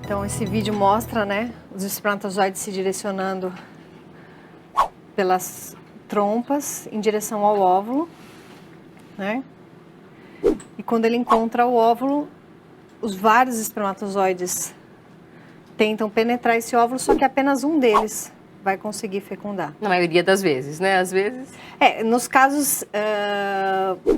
Então, esse vídeo mostra, né, os espermatozoides se direcionando pelas trompas em direção ao óvulo, né? E quando ele encontra o óvulo, os vários espermatozoides tentam penetrar esse óvulo, só que apenas um deles vai conseguir fecundar. Na maioria das vezes, né? Às vezes... Nos casos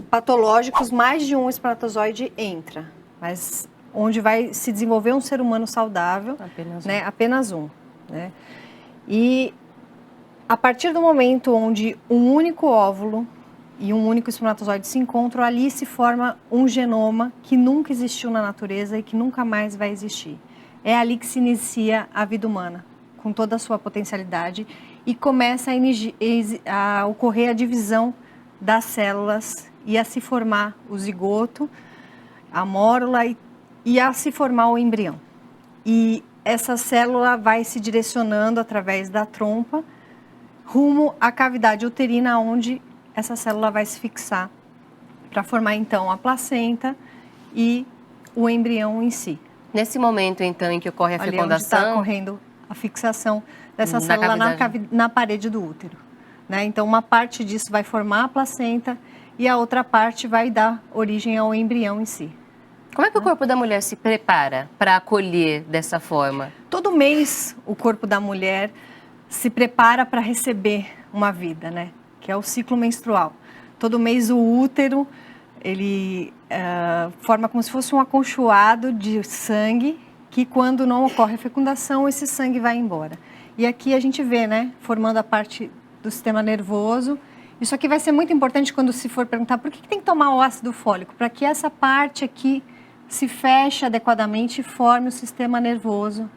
patológicos, mais de um espermatozoide entra, mas onde vai se desenvolver um ser humano saudável, apenas um. Né? E a partir do momento onde um único óvulo e um único espermatozoide se encontram, ali se forma um genoma que nunca existiu na natureza e que nunca mais vai existir. É ali que se inicia a vida humana, com toda a sua potencialidade, e começa a ocorrer a divisão das células e a se formar o zigoto, a mórula e a se formar o embrião. E essa célula vai se direcionando através da trompa rumo à cavidade uterina, onde essa célula vai se fixar para formar então a placenta e o embrião em si. Nesse momento então em que ocorre a fecundação... Ali está ocorrendo a fixação dessa célula na parede do útero. Né? Então, uma parte disso vai formar a placenta e a outra parte vai dar origem ao embrião em si. Como é que o corpo da mulher se prepara para acolher dessa forma? Todo mês, o corpo da mulher se prepara para receber uma vida, né? Que é o ciclo menstrual. Todo mês, o útero, ele forma como se fosse um acolchoado de sangue, que quando não ocorre a fecundação, esse sangue vai embora. E aqui a gente vê, né, formando a parte do sistema nervoso. Isso aqui vai ser muito importante quando se for perguntar por que tem que tomar o ácido fólico, para que essa parte aqui se feche adequadamente e forme o sistema nervoso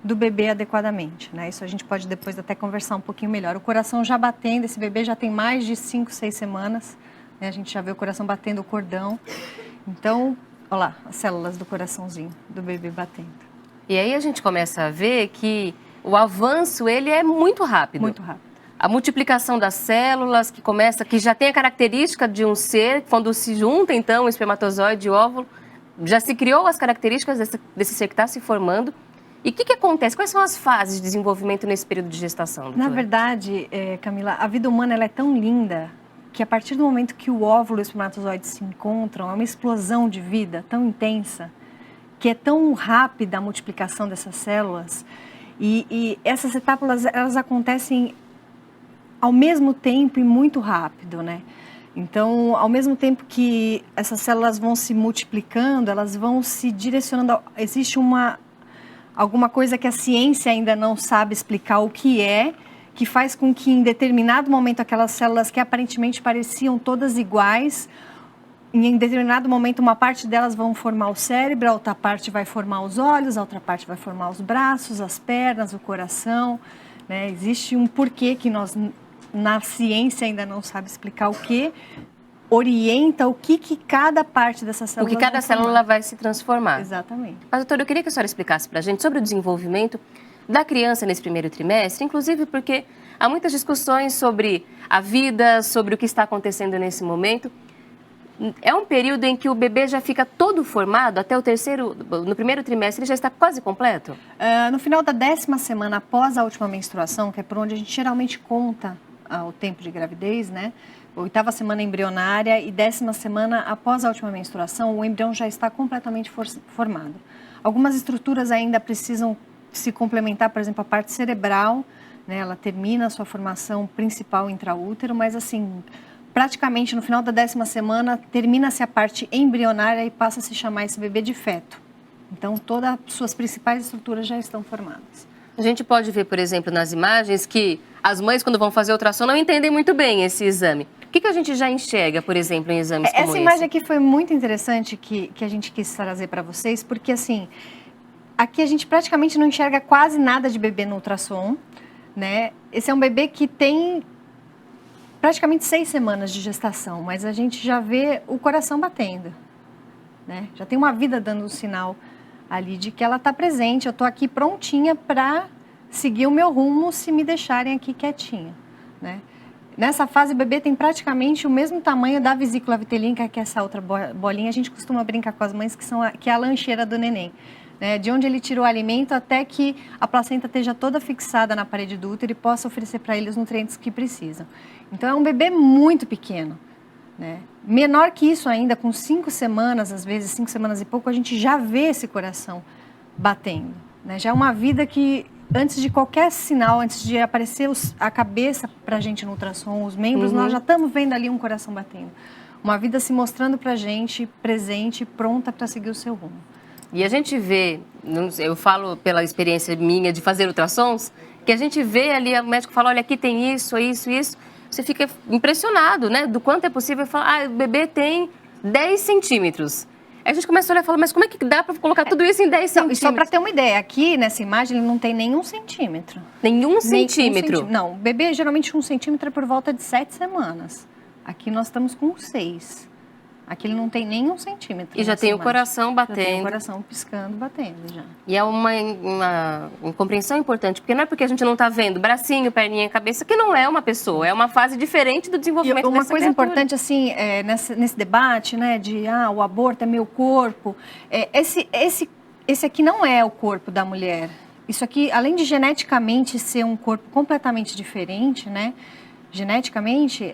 do bebê adequadamente. Né? Isso a gente pode depois até conversar um pouquinho melhor. O coração já batendo, esse bebê já tem mais de 5, 6 semanas, né? A gente já vê o coração batendo o cordão. Então, olha lá, as células do coraçãozinho do bebê batendo. E aí a gente começa a ver que o avanço, ele é muito rápido. Muito rápido. A multiplicação das células, que já tem a característica de um ser, quando se junta, então, o espermatozoide e o óvulo, já se criou as características desse ser que está se formando. E o que acontece? Quais são as fases de desenvolvimento nesse período de gestação, doutora? Na verdade, Camila, a vida humana ela é tão linda que a partir do momento que o óvulo e o espermatozoide se encontram, é uma explosão de vida tão intensa, que é tão rápida a multiplicação dessas células. E essas etapas, elas acontecem ao mesmo tempo e muito rápido, né? Então, ao mesmo tempo que essas células vão se multiplicando, elas vão se direcionando. Existe alguma coisa que a ciência ainda não sabe explicar o que faz com que em determinado momento aquelas células que aparentemente pareciam todas iguais, em determinado momento uma parte delas vão formar o cérebro, a outra parte vai formar os olhos, a outra parte vai formar os braços, as pernas, o coração. Né? Existe um porquê que nós, na ciência, ainda não sabe explicar o que orienta o que cada parte dessa célula... O que cada célula vai se transformar. Exatamente. Mas, doutora, eu queria que a senhora explicasse para a gente sobre o desenvolvimento da criança nesse primeiro trimestre, inclusive porque há muitas discussões sobre a vida, sobre o que está acontecendo nesse momento. É um período em que o bebê já fica todo formado, até no primeiro trimestre ele já está quase completo? No final da 10ª semana após a última menstruação, que é por onde a gente geralmente conta o tempo de gravidez, né? 8ª semana embrionária e 10ª semana após a última menstruação, o embrião já está completamente formado. Algumas estruturas ainda precisam se complementar, por exemplo, a parte cerebral, né? Ela termina a sua formação principal intraútero, mas assim, praticamente no final da 10ª semana termina-se a parte embrionária e passa a se chamar esse bebê de feto. Então, todas as suas principais estruturas já estão formadas. A gente pode ver, por exemplo, nas imagens que as mães, quando vão fazer ultrassom, não entendem muito bem esse exame. O que a gente já enxerga, por exemplo, em exames como esse? Essa imagem aqui foi muito interessante que a gente quis trazer para vocês, porque assim, aqui a gente praticamente não enxerga quase nada de bebê no ultrassom, né? Esse é um bebê que tem praticamente 6 semanas de gestação, mas a gente já vê o coração batendo, né? Já tem uma vida dando um sinal ali de que ela está presente, eu estou aqui prontinha para seguir o meu rumo se me deixarem aqui quietinha, né? Nessa fase, o bebê tem praticamente o mesmo tamanho da vesícula vitelínica, que é essa outra bolinha. A gente costuma brincar com as mães que é a lancheira do neném. né? De onde ele tirou o alimento até que a placenta esteja toda fixada na parede do útero e possa oferecer para ele os nutrientes que precisam. Então, é um bebê muito pequeno, né? Menor que isso ainda, com 5 semanas, às vezes 5 semanas e pouco, a gente já vê esse coração batendo, né? Já é uma vida que, antes de qualquer sinal, antes de aparecer a cabeça para a gente no ultrassom, os membros, nós já estamos vendo ali um coração batendo. Uma vida se mostrando para a gente, presente, pronta para seguir o seu rumo. E a gente vê, eu falo pela experiência minha de fazer ultrassons, que a gente vê ali, o médico fala, olha, aqui tem isso, isso, isso. Você fica impressionado, né? Do quanto é possível falar, o bebê tem 10 centímetros. Aí a gente começa a olhar e fala, mas como é que dá para colocar tudo isso em 10 centímetros? Só para ter uma ideia, aqui nessa imagem ele não tem nenhum centímetro. Nenhum centímetro? Não, o bebê geralmente 1 centímetro é por volta de 7 semanas. Aqui nós estamos com 6. Aqui ele não tem nem 1 centímetro. E já tem o coração batendo. Já tem o coração piscando, batendo já. E é uma compreensão importante, porque não é porque a gente não está vendo bracinho, perninha, cabeça, que não é uma pessoa, é uma fase diferente do desenvolvimento dessa criatura. Uma coisa importante, assim, nesse debate, né, de o aborto é meu corpo, esse aqui não é o corpo da mulher. Isso aqui, além de geneticamente ser um corpo completamente diferente, né, geneticamente,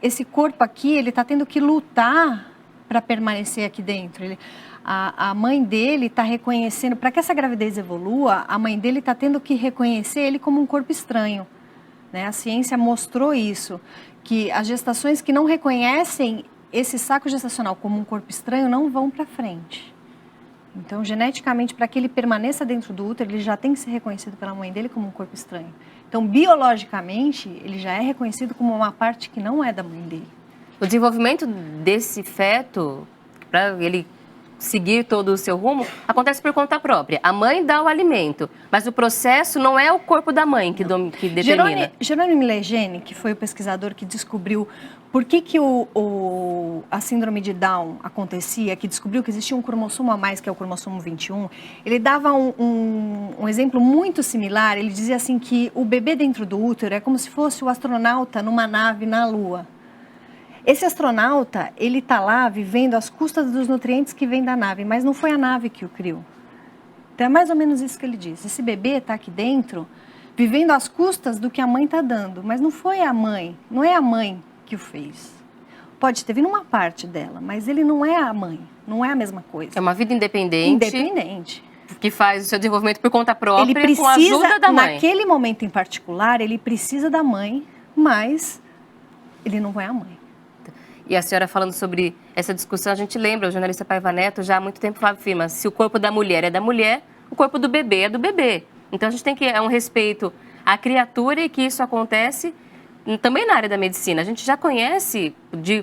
esse corpo aqui, ele está tendo que lutar para permanecer aqui dentro. A mãe dele está reconhecendo, para que essa gravidez evolua, a mãe dele está tendo que reconhecer ele como um corpo estranho, né? A ciência mostrou isso, que as gestações que não reconhecem esse saco gestacional como um corpo estranho não vão para frente. Então, geneticamente, para que ele permaneça dentro do útero, ele já tem que ser reconhecido pela mãe dele como um corpo estranho. Então, biologicamente, ele já é reconhecido como uma parte que não é da mãe dele. O desenvolvimento desse feto, para ele seguir todo o seu rumo, acontece por conta própria. A mãe dá o alimento, mas o processo não é o corpo da mãe que determina. Jerônimo Legene, que foi o pesquisador que descobriu por que a síndrome de Down acontecia, que descobriu que existia um cromossomo a mais, que é o cromossomo 21, ele dava um exemplo muito similar. Ele dizia assim que o bebê dentro do útero é como se fosse o astronauta numa nave na Lua. Esse astronauta, ele está lá vivendo às custas dos nutrientes que vêm da nave, mas não foi a nave que o criou. Então é mais ou menos isso que ele diz. Esse bebê está aqui dentro, vivendo às custas do que a mãe está dando, mas não foi a mãe, não é a mãe que o fez. Pode ter vindo uma parte dela, mas ele não é a mãe, não é a mesma coisa. É uma vida independente. Independente. Que faz o seu desenvolvimento por conta própria, ele precisa, com a ajuda da mãe. Naquele momento em particular, ele precisa da mãe, mas ele não é a mãe. E a senhora falando sobre essa discussão, a gente lembra, o jornalista Paiva Neto já há muito tempo afirma, se o corpo da mulher é da mulher, o corpo do bebê é do bebê. Então a gente tem que um respeito à criatura e que isso acontece também na área da medicina. A gente já conhece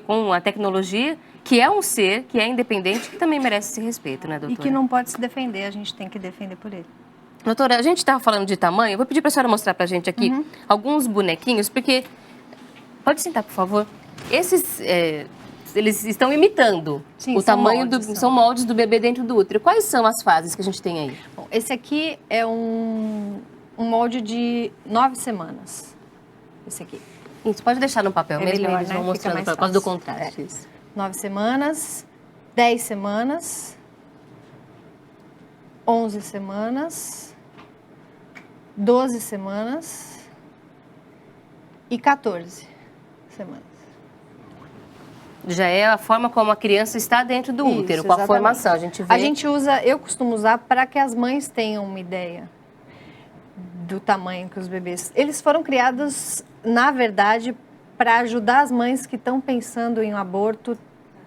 com a tecnologia que é um ser, que é independente, que também merece esse respeito, né, doutora? E que não pode se defender, a gente tem que defender por ele. Doutora, a gente estava falando de tamanho, eu vou pedir para a senhora mostrar para a gente aqui alguns bonequinhos, porque... Pode sentar, por favor. Esses, eles estão imitando o tamanho são moldes do bebê dentro do útero. Quais são as fases que a gente tem aí? Bom, esse aqui é um molde de 9 semanas. Esse aqui. Isso, pode deixar no papel, mesmo melhor, eles né? vão mostrando por causa do contraste. 9 semanas, 10 semanas, 11 semanas, 12 semanas e 14 semanas. Já é a forma como a criança está dentro do útero, com a formação. A gente usa, eu costumo usar para que as mães tenham uma ideia do tamanho que os bebês... Eles foram criados, na verdade, para ajudar as mães que estão pensando em um aborto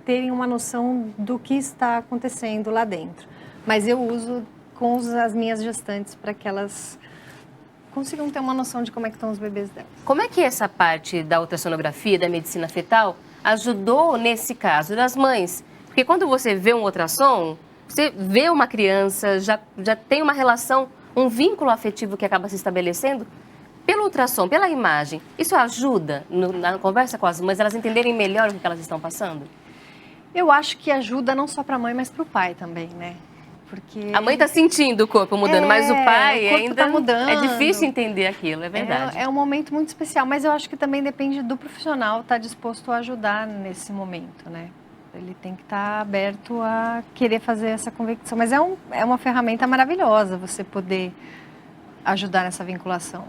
terem uma noção do que está acontecendo lá dentro. Mas eu uso com as minhas gestantes para que elas consigam ter uma noção de como é que estão os bebês delas. Como é que essa parte da ultrassonografia, da medicina fetal, ajudou nesse caso das mães? Porque quando você vê um ultrassom, você vê uma criança, já tem uma relação, um vínculo afetivo que acaba se estabelecendo pelo ultrassom, pela imagem. Isso ajuda na conversa com as mães, elas entenderem melhor o que elas estão passando? Eu acho que ajuda não só para a mãe, mas para o pai também, né? Porque a mãe está sentindo o corpo mudando, mas o pai ainda tá mudando. É difícil entender aquilo, é verdade. É um momento muito especial, mas eu acho que também depende do profissional estar disposto a ajudar nesse momento, né? Ele tem que estar aberto a querer fazer essa convicção. Mas é uma ferramenta maravilhosa você poder ajudar nessa vinculação.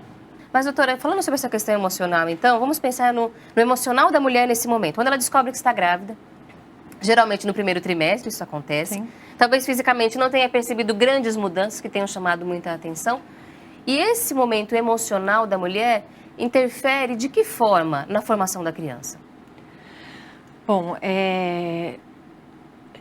Mas, doutora, falando sobre essa questão emocional, então, vamos pensar no emocional da mulher nesse momento. Quando ela descobre que está grávida, geralmente no primeiro trimestre isso acontece. Sim. Talvez fisicamente não tenha percebido grandes mudanças que tenham chamado muita atenção. E esse momento emocional da mulher interfere de que forma na formação da criança? Bom,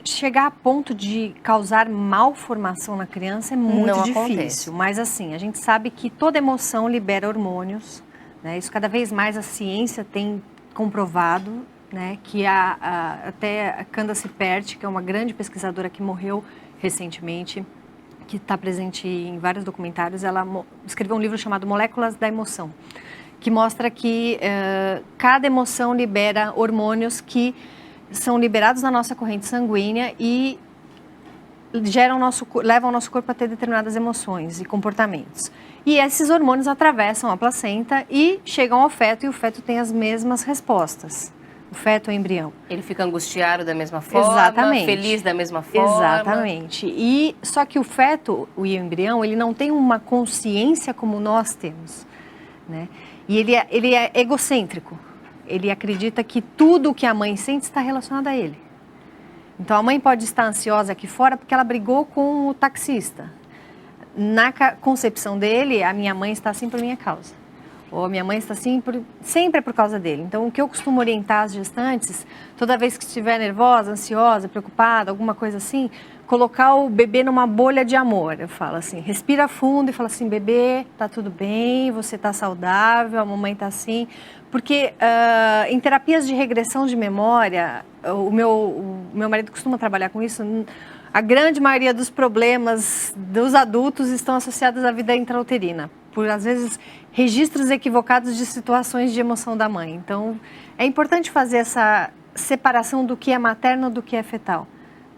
chegar a ponto de causar malformação na criança é muito Não difícil. acontece. Mas assim, a gente sabe que toda emoção libera hormônios, né? Isso cada vez mais a ciência tem comprovado, né? Que até a Candace Pert, que é uma grande pesquisadora que morreu recentemente, que está presente em vários documentários, ela escreveu um livro chamado Moléculas da Emoção, que mostra que cada emoção libera hormônios que são liberados na nossa corrente sanguínea e levam o nosso corpo a ter determinadas emoções e comportamentos. E esses hormônios atravessam a placenta e chegam ao feto, e o feto tem as mesmas respostas. O feto é o embrião. Ele fica angustiado da mesma forma, Exatamente. Feliz da mesma forma. Exatamente. E só que o feto, o embrião, ele não tem uma consciência como nós temos, né? E ele é egocêntrico. Ele acredita que tudo o que a mãe sente está relacionado a ele. Então, a mãe pode estar ansiosa aqui fora porque ela brigou com o taxista. Na concepção dele, a minha mãe está assim por minha causa. Ou a minha mãe está assim, sempre é por causa dele. Então, o que eu costumo orientar as gestantes, toda vez que estiver nervosa, ansiosa, preocupada, alguma coisa assim, colocar o bebê numa bolha de amor. Eu falo assim, respira fundo e fala assim, bebê, tá tudo bem, você tá saudável, a mamãe tá assim. Porque em terapias de regressão de memória, o meu marido costuma trabalhar com isso, a grande maioria dos problemas dos adultos estão associados à vida intrauterina, por, às vezes, registros equivocados de situações de emoção da mãe. Então, é importante fazer essa separação do que é materno do que é fetal,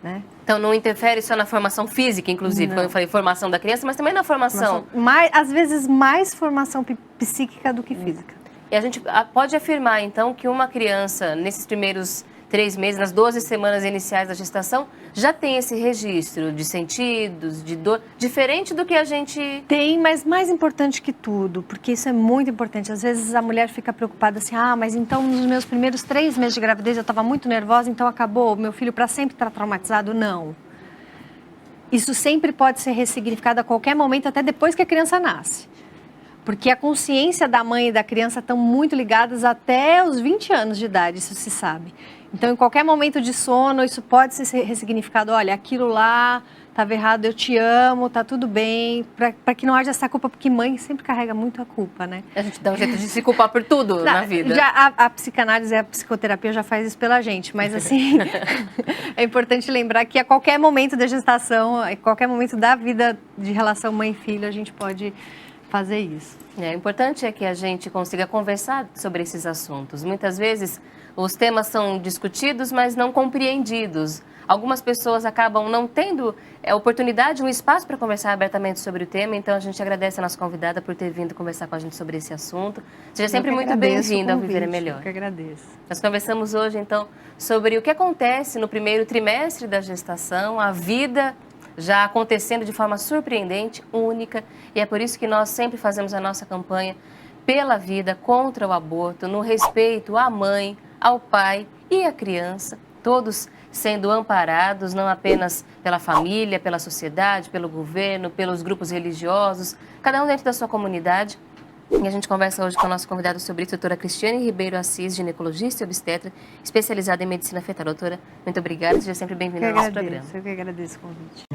né? Então, não interfere só na formação física, inclusive, Não. quando eu falei formação da criança, mas também na formação. Às vezes, mais formação psíquica do que física. E a gente pode afirmar, então, que uma criança, nesses primeiros 3 meses, nas 12 semanas iniciais da gestação, já tem esse registro de sentidos, de dor, diferente do que a gente... Tem, mas mais importante que tudo, porque isso é muito importante. Às vezes a mulher fica preocupada assim, mas então nos meus primeiros 3 meses de gravidez eu estava muito nervosa, então acabou, meu filho para sempre está traumatizado? Não. Isso sempre pode ser ressignificado a qualquer momento, até depois que a criança nasce. Porque a consciência da mãe e da criança estão muito ligadas até os 20 anos de idade, isso se sabe. Então, em qualquer momento de sono, isso pode ser ressignificado. Olha, aquilo lá estava errado, eu te amo, tá tudo bem. Para que não haja essa culpa, porque mãe sempre carrega muito a culpa, né? A gente dá um jeito de se culpar por tudo na vida. A psicanálise e a psicoterapia já faz isso pela gente, mas assim, é importante lembrar que a qualquer momento da gestação, a qualquer momento da vida de relação mãe e filho, a gente pode fazer isso. O importante é que a gente consiga conversar sobre esses assuntos. Muitas vezes os temas são discutidos, mas não compreendidos. Algumas pessoas acabam não tendo oportunidade, um espaço para conversar abertamente sobre o tema, então a gente agradece a nossa convidada por ter vindo conversar com a gente sobre esse assunto. Seja sempre muito bem-vinda ao Viver é Melhor. Eu que agradeço. Nós conversamos hoje, então, sobre o que acontece no primeiro trimestre da gestação, a vida já acontecendo de forma surpreendente, única, e é por isso que nós sempre fazemos a nossa campanha pela vida, contra o aborto, no respeito à mãe, ao pai e à criança, todos sendo amparados não apenas pela família, pela sociedade, pelo governo, pelos grupos religiosos, cada um dentro da sua comunidade. E a gente conversa hoje com a nossa convidada sobre isso, a doutora Cristiane Ribeiro Assis, ginecologista e obstetra, especializada em medicina fetal. Doutora, muito obrigada, seja sempre bem-vinda ao nosso programa. Eu que agradeço o convite.